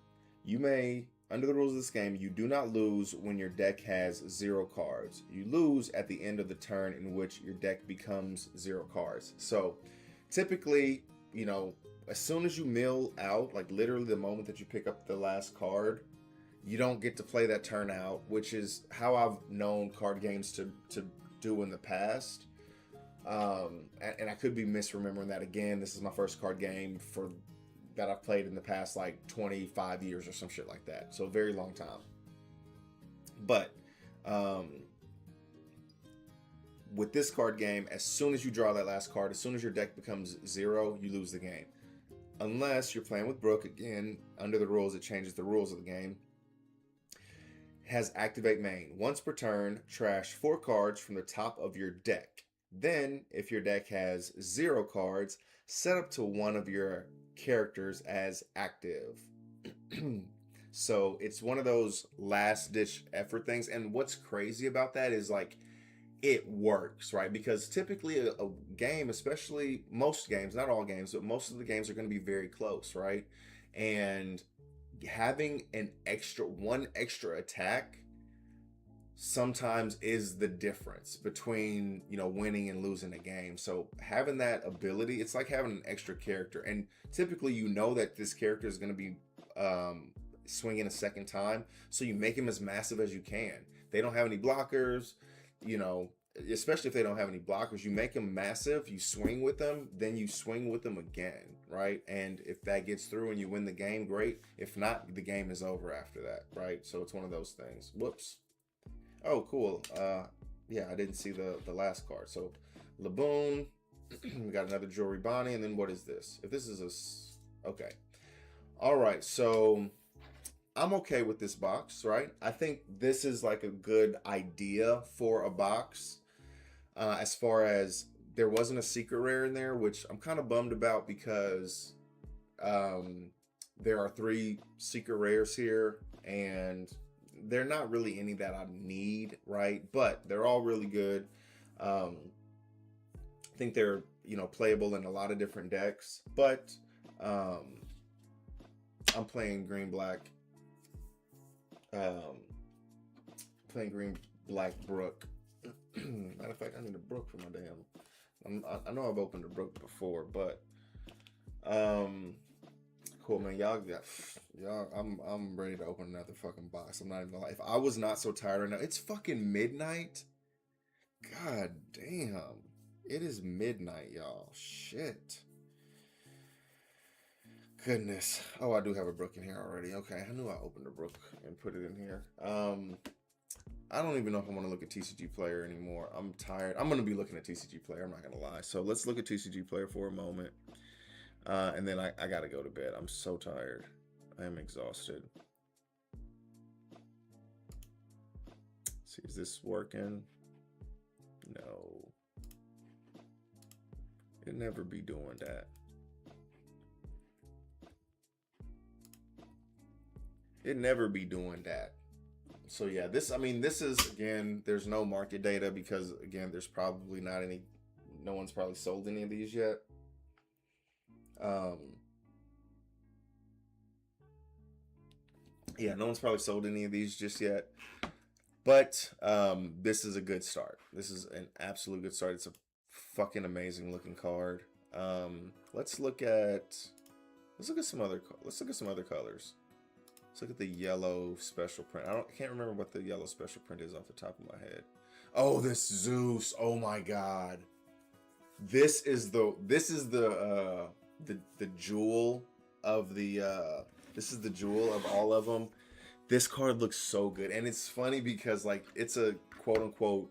under the rules of this game, you do not lose when your deck has 0 cards. You lose at the end of the turn in which your deck becomes 0 cards. So typically, you know, as soon as you mill out, like literally the moment that you pick up the last card, you don't get to play that turn out, which is how I've known card games to do in the past. And I could be misremembering that again. This is my first card game that I've played in the past like 25 years or some shit like that. So a very long time. But with this card game, as soon as you draw that last card, as soon as your deck becomes 0, you lose the game. Unless you're playing with Brook, again, under the rules, it changes the rules of the game. Has activate main. Once per turn, trash 4 cards from the top of your deck. Then, if your deck has 0 cards, set up to one of your characters as active. So it's one of those last ditch effort things. And what's crazy about that is like it works, right? Because typically a game, especially most games, not all games, but most of the games are going to be very close, right? And having one extra attack sometimes is the difference between, you know, winning and losing a game. So having that ability, it's like having an extra character. And typically, you know that this character is going to be swinging a second time, so you make him as massive as you can. They don't have any blockers, you know, especially if they don't have any blockers, you make them massive, you swing with them, then you swing with them again, right? And if that gets through and you win the game, great. If not, the game is over after that, right? So it's one of those things. Whoops. Oh, cool. Yeah, I didn't see the last card. So Laboon, we got another Jewelry Bonnie, and then what is this? If this is okay. All right, so I'm okay with this box, right? I think this is like a good idea for a box. As far as there wasn't a secret rare in there, which I'm kind of bummed about because there are 3 secret rares here, and they're not really any that I need, right? But they're all really good. I think they're, you know, playable in a lot of different decks, but I'm playing green black Brook. Matter of fact, I need a Brook for my damn. I know I've opened a Brook before, but cool, man. Y'all, I'm ready to open another fucking box. I'm not even gonna lie. If I was not so tired right now, it's fucking midnight. God damn, it is midnight, y'all. Shit. Goodness. Oh, I do have a Brook in here already. Okay, I knew I opened a Brook and put it in here. I don't even know if I want to look at TCG Player anymore. I'm tired. I'm going to be looking at TCG Player. I'm not going to lie. So let's look at TCG Player for a moment. And then I got to go to bed. I'm so tired. I am exhausted. See, is this working? No. It'd never be doing that. It'd never be doing that. So yeah, this is, again, there's no market data because, again, there's probably no one's probably sold any of these yet. Yeah, no one's probably sold any of these just yet. But this is a good start. This is an absolute good start. It's a fucking amazing looking card. Let's look at some other colors. Let's look at the yellow special print. I can't remember what the yellow special print is off the top of my head. Oh, this Zeus. Oh my god. This is the jewel of this is the jewel of all of them. This card looks so good, and it's funny because like it's a quote unquote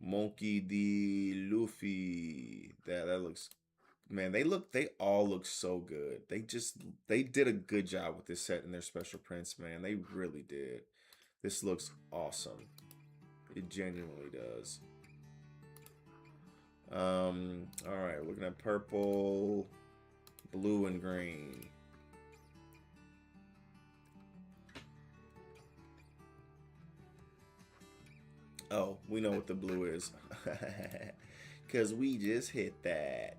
Monkey D. Luffy. That looks, man, they all look so good. They did a good job with this set and their special prints, man. They really did. This looks awesome. It genuinely does. All right, looking at purple, blue, and green. Oh, we know what the blue is. Because we just hit that.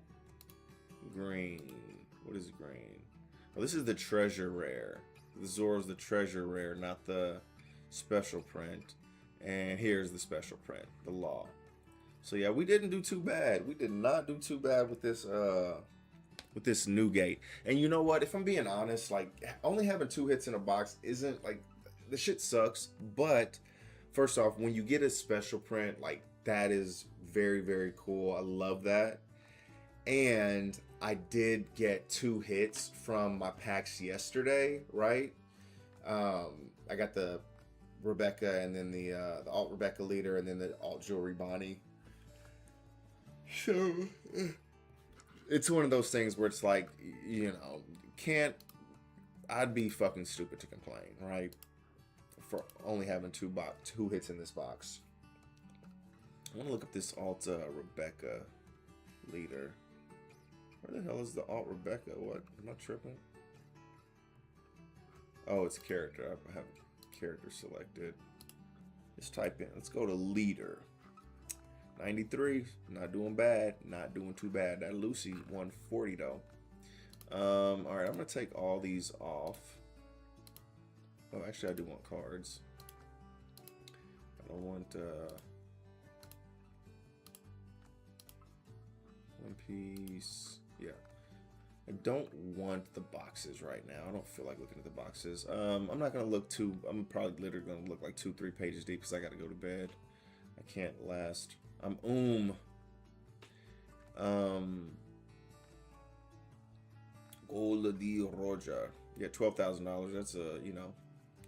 Green. What is green? Oh, this is the treasure rare. The Zoro's the treasure rare, not the special print. And here's the special print, the law. So yeah, we didn't do too bad. We did not do too bad with this new gate. And you know what? If I'm being honest, like only having 2 hits in a box isn't like the shit sucks. But first off, when you get a special print, like that is very, very cool. I love that. And I did get 2 hits from my packs yesterday, right? I got the Rebecca and then the alt Rebecca leader and then the alt jewelry Bonnie. So it's one of those things where it's like, you know, I'd be fucking stupid to complain, right? For only having 2 hits in this box. I want to look up this alt Rebecca leader. Where the hell is the alt Rebecca? What? Am I tripping? Oh, it's character. I have character selected. Let's type in. Let's go to leader. 93. Not doing bad. Not doing too bad. That Lucy 140 though. All right. I'm gonna take all these off. Oh, actually, I do want cards. I don't want One Piece. Yeah. I don't want the boxes right now. I don't feel like looking at the boxes. I'm not gonna look too. I'm probably literally gonna look like 2-3 pages deep because I gotta go to bed. I can't last. Gola di Roja. Yeah, $12,000. That's a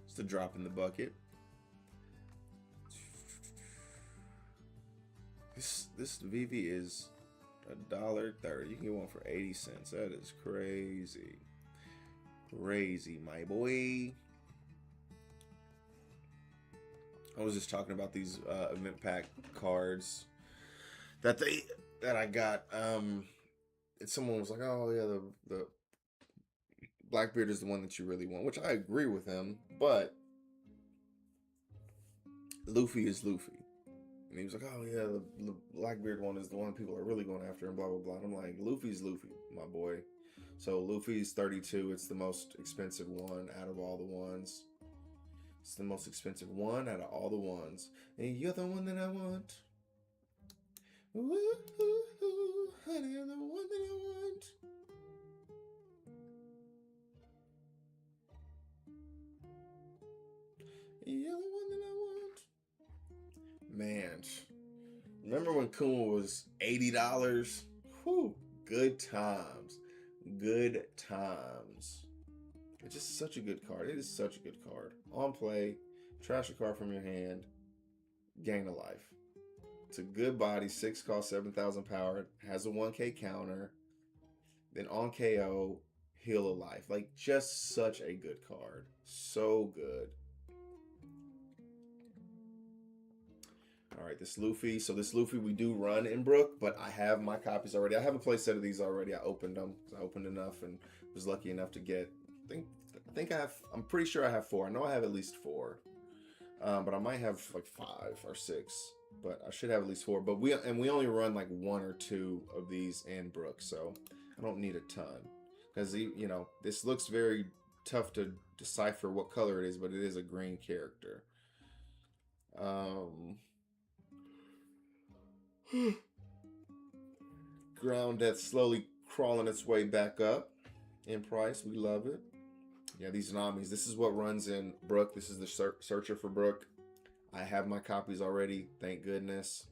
it's a drop in the bucket. This VV is $1.30. You can get one for 80 cents. That is crazy. Crazy, my boy. I was just talking about these event pack cards that I got. And someone was like, "Oh yeah, the Blackbeard is the one that you really want," which I agree with him. But Luffy is Luffy. And he was like, "Oh yeah, the Blackbeard one is the one people are really going after," and blah blah blah. And I'm like, Luffy's Luffy, my boy. So Luffy's 32. It's the most expensive one out of all the ones. It's the most expensive one out of all the ones. And you're the one that I want. Ooh, honey, you're the one that I want. You're the one that I want. Man, remember when Kuma was $80? Whew, good times. Good times. It's just such a good card. It is such a good card. On play, trash a card from your hand, gain a life. It's a good body, 6 cost, 7,000 power, has a 1k counter, then on KO, heal a life. Like, just such a good card. So good. All right, this Luffy. So this Luffy we do run in Brook, but I have my copies already. I have a play set of these already. I opened them. I opened enough and was lucky enough to get. I think I have. I'm pretty sure I have 4. I know I have at least 4, but I might have like 5 or 6. But I should have at least 4. But we only run like 1 or 2 of these in Brook, so I don't need a ton because this looks very tough to decipher what color it is, but it is a green character. Ground that's slowly crawling its way back up in price. We love it. Yeah, these Namis. This is what runs in Brook. This is the Searcher for Brook. I have my copies already. Thank goodness.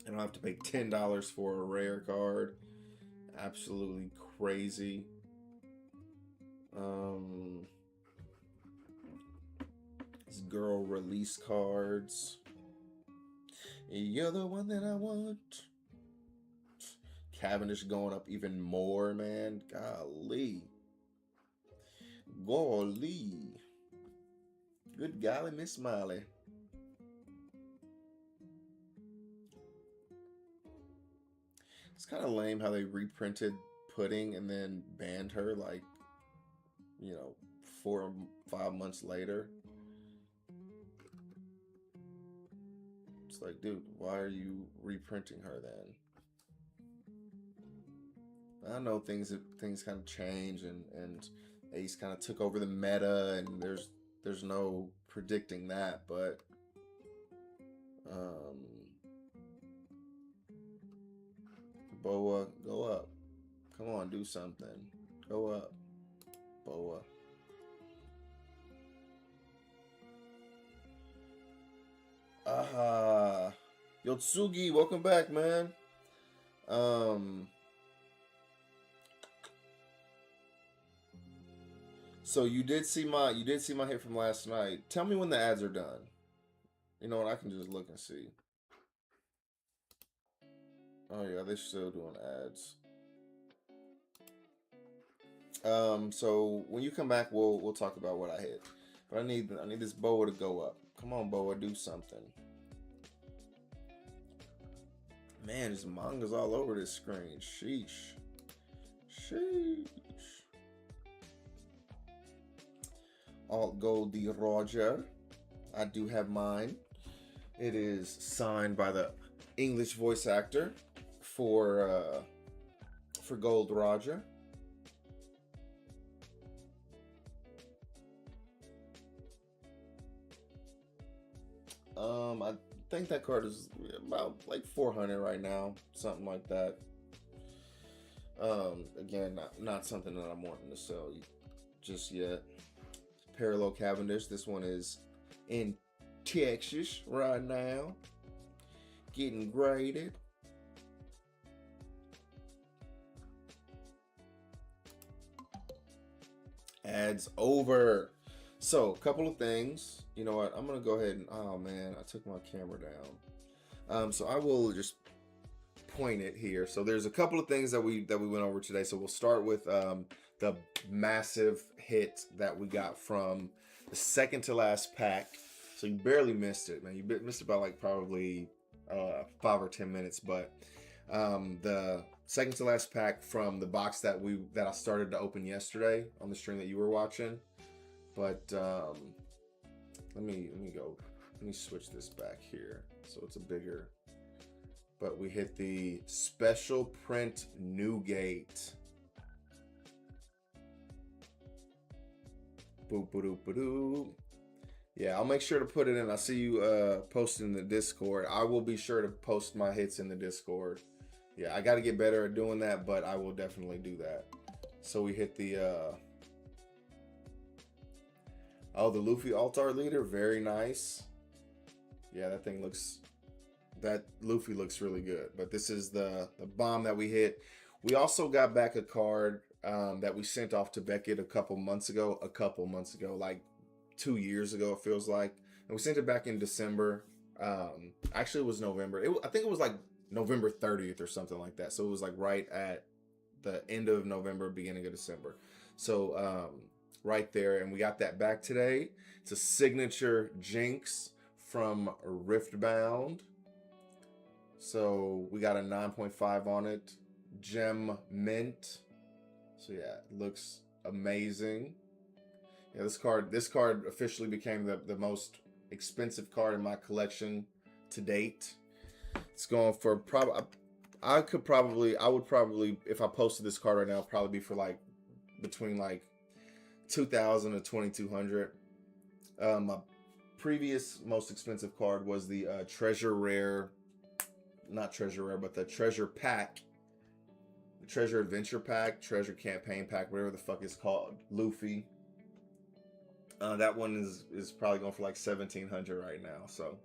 I don't have to pay $10 for a rare card. Absolutely crazy. These girl release cards. You're the one that I want. Cavendish going up even more, man. Golly. Golly. Good golly, Miss Smiley. It's kind of lame how they reprinted Pudding and then banned her, like, 4 or 5 months later. It's like, dude, why are you reprinting her then? I know things kind of change, and Ace kind of took over the meta, and there's no predicting that, but Boa, go up. Come on, do something. Go up, Boa. Yotsugi, welcome back, man. So you did see my hit from last night. Tell me when the ads are done. You know what? I can just look and see. Oh yeah, they're still doing ads. So when you come back, we'll talk about what I hit. But I need this Boa to go up. Come on, Boa, do something. Man, there's mangas all over this screen. Sheesh. Sheesh. Alt Goldie Roger. I do have mine. It is signed by the English voice actor for Gold Roger. I think that card is about like 400 right now, something like that. Again, not something that I'm wanting to sell just yet. Parallel Cavendish. This one is in Texas right now, getting graded. Ads over. So, a couple of things. You know what? I'm gonna go ahead and oh man, I took my camera down. So I will just point it here. So there's a couple of things that we went over today. So we'll start with the massive hit that we got from the second to last pack. So you barely missed it, man. You missed it by like probably 5 or 10 minutes, but the second to last pack from the box that I started to open yesterday on the stream that you were watching. But let me switch this back here so it's a bigger. But we hit the special print Newgate. Boop boop boop boop. Yeah, I'll make sure to put it in. I see you posting in the Discord. I will be sure to post my hits in the Discord. Yeah, I got to get better at doing that, but I will definitely do that. So we hit the the Luffy Altar Leader, very nice. Yeah, that Luffy looks really good. But this is the bomb that we hit. We also got back a card that we sent off to Beckett a couple months ago, like 2 years ago, it feels like. And we sent it back in December. Actually, it was November. I think it was like November 30th or something like that. So it was like right at the end of November, beginning of December. So right there. And we got that back today. It's a signature Jinx from Riftbound. So we got a 9.5 on it. Gem Mint. So yeah, it looks amazing. Yeah, this card officially became the most expensive card in my collection to date. It's going for I would probably, if I posted this card right now, probably be for like between like 2,000 to 2,200. My previous most expensive card was the treasure rare, not treasure rare, but the treasure pack, the treasure adventure pack, treasure campaign pack, whatever the fuck it's called, Luffy. That one is probably going for like 1,700 right now. So,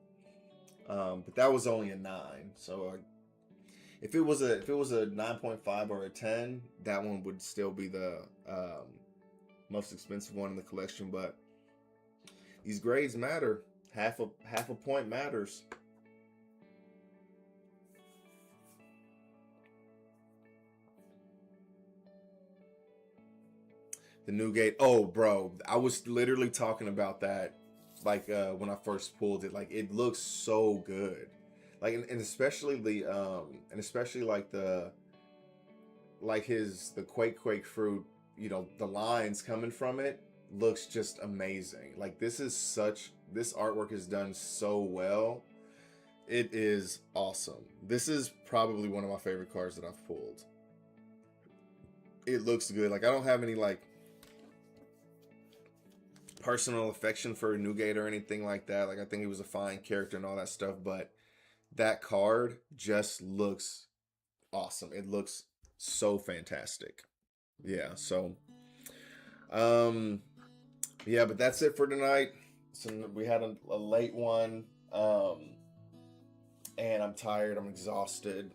but that was only a 9. So, if it was a 9.5 or a 10, that one would still be the most expensive one in the collection. But these grades matter. Half a point matters. The Newgate. Oh, bro, I was literally talking about that like when I first pulled it. Like it looks so good. Like and especially the and especially like the like his the Quake fruit, you know, the lines coming from it looks just amazing. Like this artwork is done so well. It is awesome. This is probably one of my favorite cards that I've pulled. It looks good. Like I don't have any like personal affection for Newgate or anything like that. Like I think he was a fine character and all that stuff, but that card just looks awesome. It looks so fantastic. Yeah, so um yeah, but that's it for tonight. So we had a late one. And I'm tired, I'm exhausted.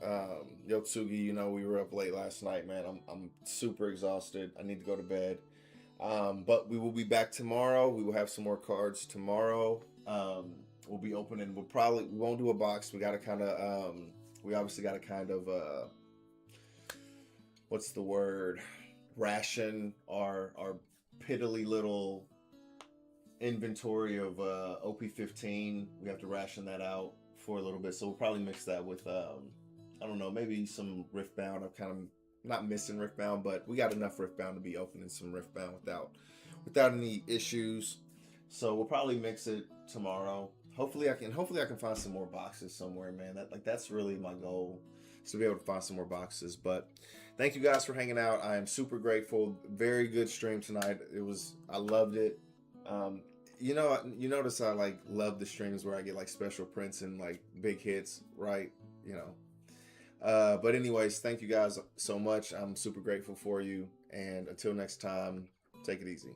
Yotsugi, you know, we were up late last night, man. I'm super exhausted. I need to go to bed. But we will be back tomorrow. We will have some more cards tomorrow. We'll be opening. We won't do a box. We gotta kind of we obviously gotta kind of what's the word? Ration our piddly little inventory of OP-15. We have to ration that out for a little bit. So we'll probably mix that with I don't know, maybe some Riftbound. I'm kind of not missing Riftbound, but we got enough Riftbound to be opening some Riftbound without any issues. So we'll probably mix it tomorrow. Hopefully I can find some more boxes somewhere, man. That's really my goal, is to be able to find some more boxes. But thank you guys for hanging out. I am super grateful. Very good stream tonight. I loved it. You know, you notice I like love the streams where I get like special prints and like big hits, right? You know. But anyways, thank you guys so much. I'm super grateful for you. And until next time, take it easy.